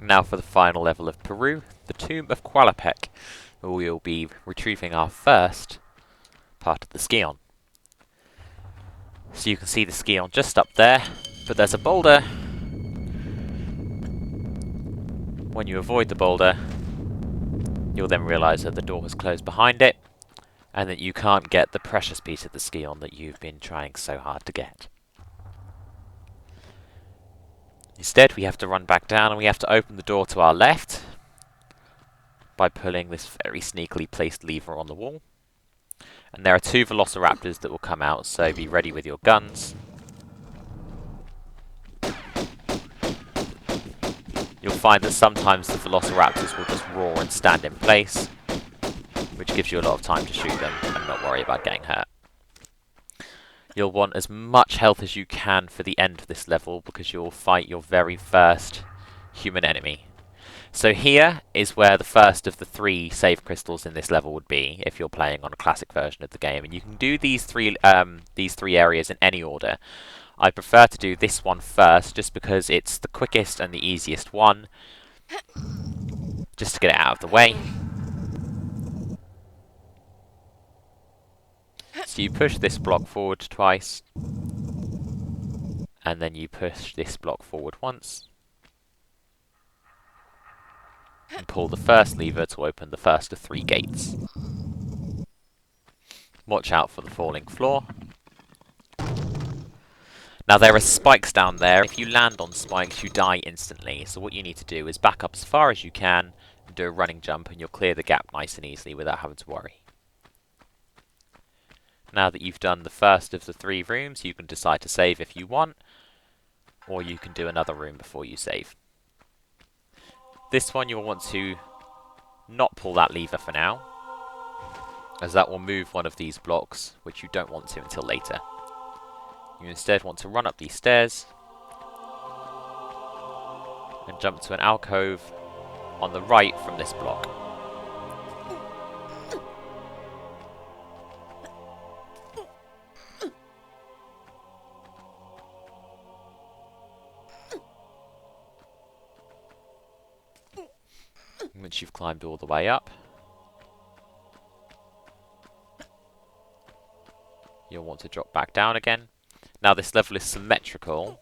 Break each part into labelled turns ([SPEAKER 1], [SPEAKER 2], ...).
[SPEAKER 1] Now for the final level of Peru, the Tomb of Qualopec, where we will be retrieving our first part of the Skion. So you can see the Skion just up there, but there's a boulder. When you avoid the boulder, you'll then realise that the door has closed behind it, and that you can't get the precious piece of the Skion that you've been trying so hard to get. Instead, we have to run back down and we have to open the door to our left by pulling this very sneakily placed lever on the wall. And there are two velociraptors that will come out, so be ready with your guns. You'll find that sometimes the velociraptors will just roar and stand in place, which gives you a lot of time to shoot them and not worry about getting hurt. You'll want as much health as you can for the end of this level, because you'll fight your very first human enemy. So here is where the first of the 3 save crystals in this level would be, if you're playing on a classic version of the game. And you can do these three areas in any order. I prefer to do this one first, just because it's the quickest and the easiest one, just to get it out of the way. So you push this block forward twice, and then you push this block forward once, and pull the first lever to open the first of 3 gates. Watch out for the falling floor. Now there are spikes down there. If you land on spikes, you die instantly. So what you need to do is back up as far as you can and do a running jump, and you'll clear the gap nice and easily without having to worry. Now that you've done the first of the 3 rooms, you can decide to save if you want, or you can do another room before you save. This one you'll want to not pull that lever for now, as that will move one of these blocks, which you don't want to until later. You instead want to run up these stairs and jump to an alcove on the right from this block. Once you've climbed all the way up, you'll want to drop back down again. Now this level is symmetrical,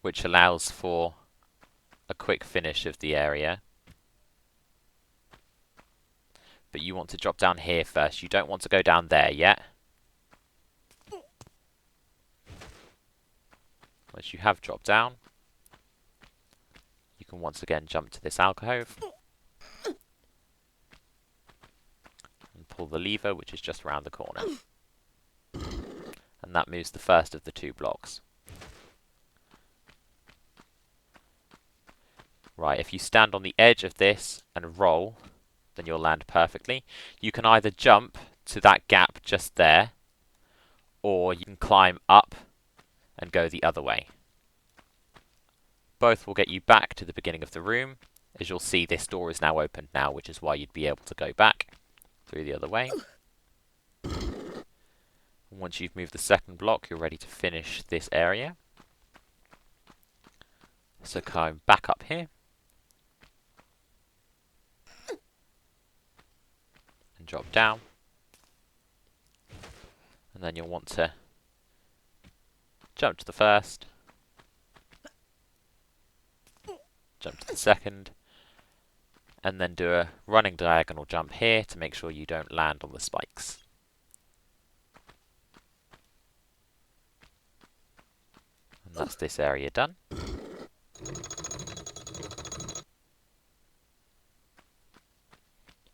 [SPEAKER 1] which allows for a quick finish of the area. But you want to drop down here first. You don't want to go down there yet. Once you have dropped down, you can once again jump to this alcove and pull the lever, which is just around the corner. And that moves the first of the 2 blocks. Right, if you stand on the edge of this and roll, then you'll land perfectly. You can either jump to that gap just there, or you can climb up and go the other way. Both will get you back to the beginning of the room. As you'll see, this door is now open now, which is why you'd be able to go back through the other way. Once you've moved the second block, you're ready to finish this area. So climb back up here. And drop down. And then you'll want to jump to the first. Jump to the second. And then do a running diagonal jump here to make sure you don't land on the spikes. And that's this area done.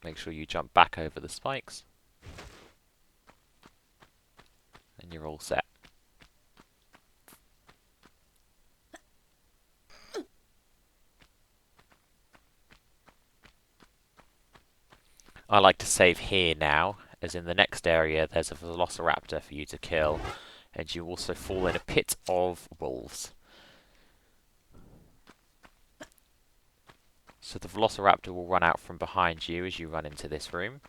[SPEAKER 1] Make sure you jump back over the spikes. And you're all set. I like to save here now, as in the next area there's a velociraptor for you to kill, and you also fall in a pit of wolves. So the velociraptor will run out from behind you as you run into this room.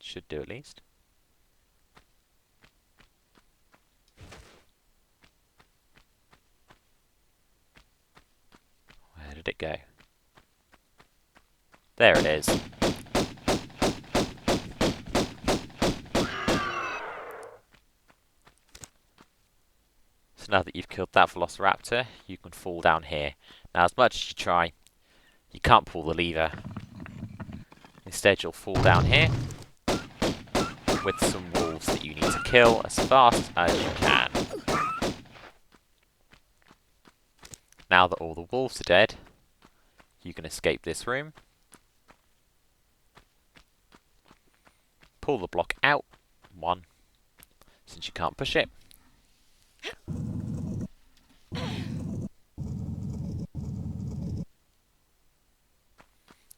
[SPEAKER 1] Should do at least. it go? There it is. So now that you've killed that Velociraptor, you can fall down here. Now, as much as you try, you can't pull the lever. Instead, you'll fall down here with some wolves that you need to kill as fast as you can. Now that all the wolves are dead, you can escape this room. Pull the block out, 1, since you can't push it.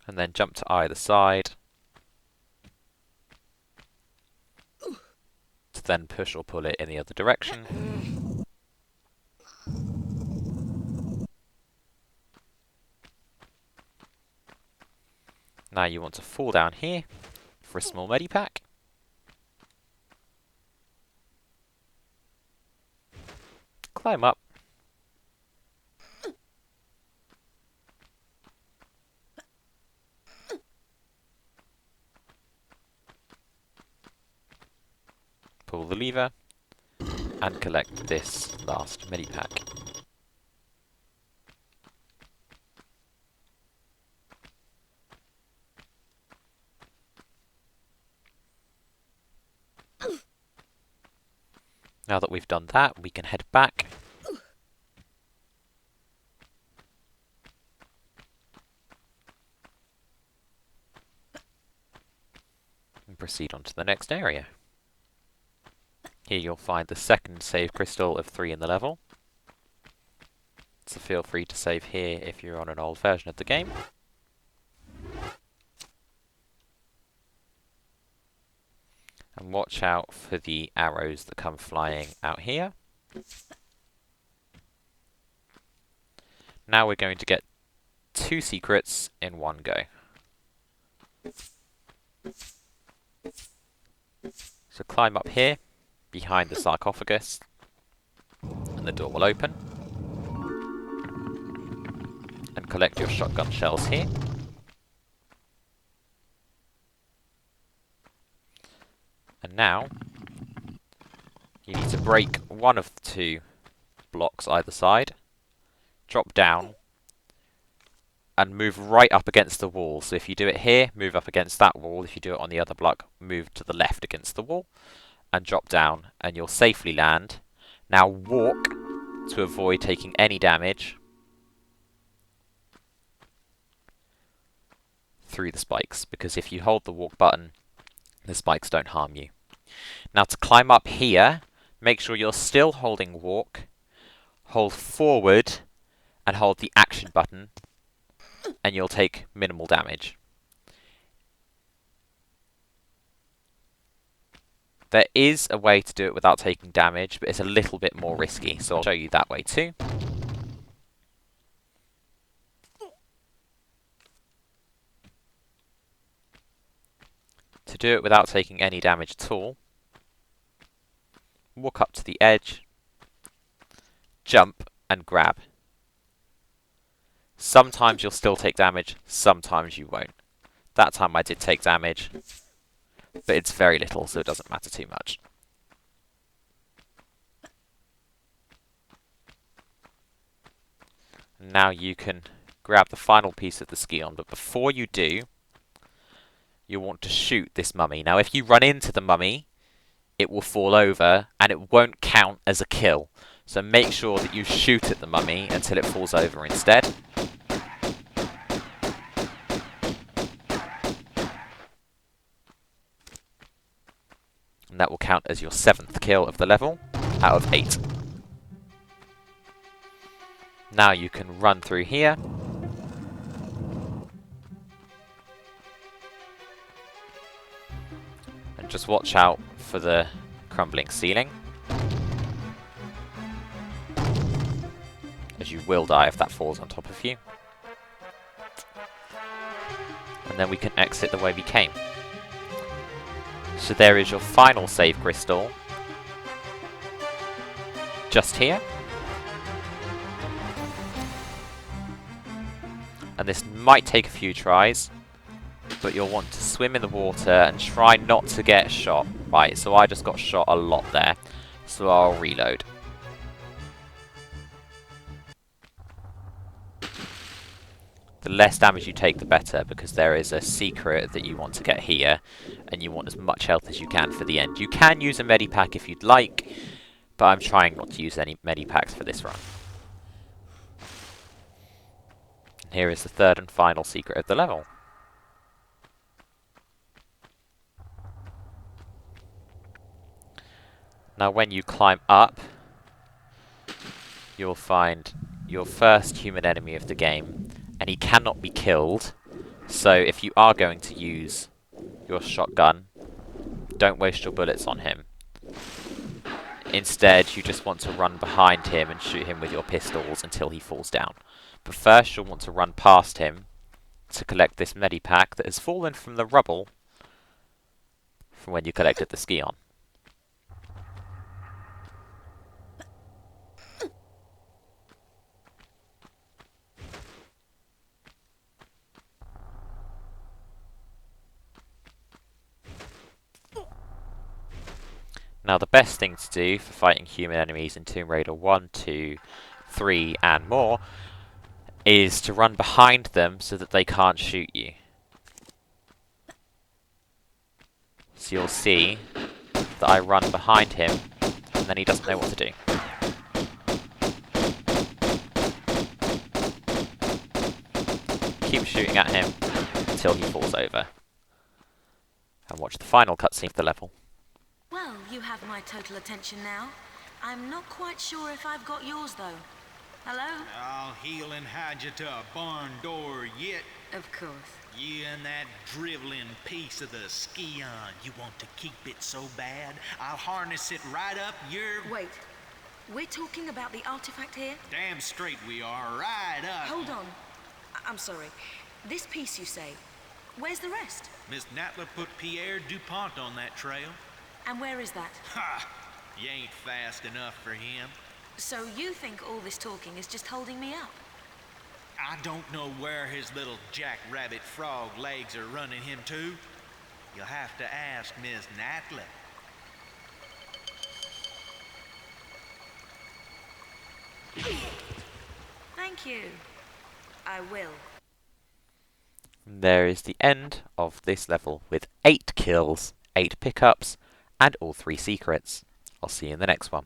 [SPEAKER 1] And then jump to either side to then push or pull it in the other direction. Now you want to fall down here for a small medipack. Climb up. Pull the lever and collect this last medipack. Now that we've done that, we can head back and proceed on to the next area. Here you'll find the second save crystal of 3 in the level. So feel free to save here if you're on an old version of the game. And watch out for the arrows that come flying out here. Now we're going to get 2 secrets in one go. So climb up here, behind the sarcophagus, and the door will open. And collect your shotgun shells here. And now, you need to break one of the 2 blocks either side, drop down, and move right up against the wall. So if you do it here, move up against that wall. If you do it on the other block, move to the left against the wall, and drop down, and you'll safely land. Now walk to avoid taking any damage through the spikes, because if you hold the walk button, the spikes don't harm you. Now to climb up here, make sure you're still holding walk, hold forward, and hold the action button, and you'll take minimal damage. There is a way to do it without taking damage, but it's a little bit more risky, so I'll show you that way too. To do it without taking any damage at all, walk up to the edge, jump and grab. Sometimes you'll still take damage, sometimes you won't. That time I did take damage, but it's very little, so it doesn't matter too much. Now you can grab the final piece of the ski-on, but before you do, you want to shoot this mummy. Now if you run into the mummy, it will fall over and it won't count as a kill. So make sure that you shoot at the mummy until it falls over instead. And that will count as your 7th kill of the level out of 8. Now you can run through here. And just watch out for the crumbling ceiling, as you will die if that falls on top of you. And then we can exit the way we came. So there is your final save crystal, just here. might take a few tries, but you'll want to swim in the water and try not to get shot. Right, so I just got shot a lot there, so I'll reload. The less damage you take, the better, because there is a secret that you want to get here, and you want as much health as you can for the end. You can use a medipack if you'd like, but I'm trying not to use any medipacks for this run. And here is the third and final secret of the level. Now when you climb up, you'll find your first human enemy of the game, and he cannot be killed, so if you are going to use your shotgun, don't waste your bullets on him. Instead, you just want to run behind him and shoot him with your pistols until he falls down. But first, you'll want to run past him to collect this medipack that has fallen from the rubble from when you collected the Skion. Now the best thing to do for fighting human enemies in Tomb Raider 1, 2, 3 and more is to run behind them so that they can't shoot you. So you'll see that I run behind him and then he doesn't know what to do. Keep shooting at him until he falls over. And watch the final cutscene of the level.
[SPEAKER 2] Well, you have my total attention now. I'm not quite sure if I've got yours, though. Hello?
[SPEAKER 3] I'll heel and hide you to a barn door yet.
[SPEAKER 2] Of course.
[SPEAKER 3] You and that driveling piece of the Skion. You want to keep it so bad, I'll harness it right up your...
[SPEAKER 2] Wait. We're talking about the artifact here?
[SPEAKER 3] Damn straight we are, right up.
[SPEAKER 2] Hold on. I'm sorry. This piece, you say. Where's the rest?
[SPEAKER 3] Miss Natla put Pierre DuPont on that trail.
[SPEAKER 2] And where is that?
[SPEAKER 3] Ha! You ain't fast enough for him.
[SPEAKER 2] So you think all this talking is just holding me up?
[SPEAKER 3] I don't know where his little jackrabbit frog legs are running him to. You'll have to ask Miss Natla.
[SPEAKER 2] Thank you. I will.
[SPEAKER 1] There is the end of this level with 8 kills, 8 pickups, and all 3 secrets. I'll see you in the next one.